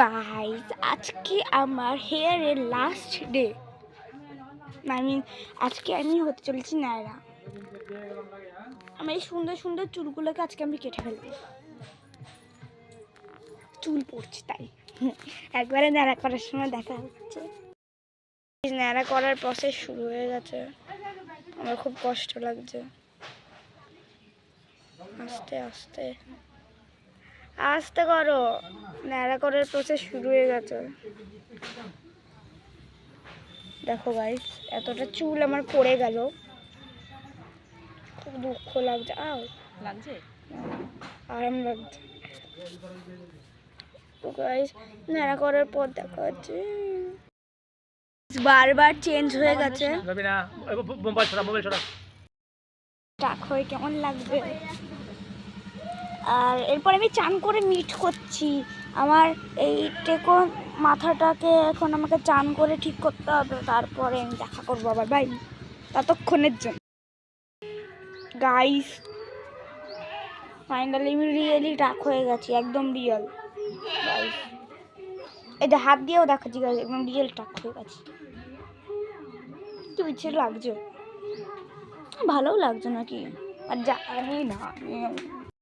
Guys আজকে আমার হেয়ারের last day. আজকে আমি হতে চলেছি নায়রা। আমি এই সুন্দর সুন্দর চুলগুলোকে আজকে আমি কেটে ফেলবো। চুল পড়ছে তাই একবারে নায়রা করার সময় দেখা হচ্ছে। নায়রা করার প্রসেস শুরু হয়ে গেছে। আমার খুব কষ্ট লাগছে। আস্তে আস্তে আস্তে করো। নায়রা করার প্রসেস শুরু হয়ে গেছে। দেখো গাইস এতটা চুল আমার পড়ে গেল, খুব দুঃখ লাগছে। আরাম লাগছে। তো গাইস নাড়া করার পর দেখা যাচ্ছে বারবার চেঞ্জ হয়ে গেছে। টাক হয়ে কেমন লাগবে। আর এরপর আমি চান করে মিট করছি। আমার এই টেকো মাথাটাকে এখন আমাকে চান করে ঠিক করতে হবে, তারপরে আমি দেখা করবো আবার ভাই ততক্ষণের জন্য। গাইস ফাইনালি আমি রিয়েলি টাক হয়ে গেছি, একদম রিয়েল। গাইস এই যে হাত দিয়েও দেখাচ্ছি গাইস, একদম রিয়েল টাক হয়ে গেছে। কি ইচ্ছে লাগছে, ভালোও লাগছে নাকি আর জানি না।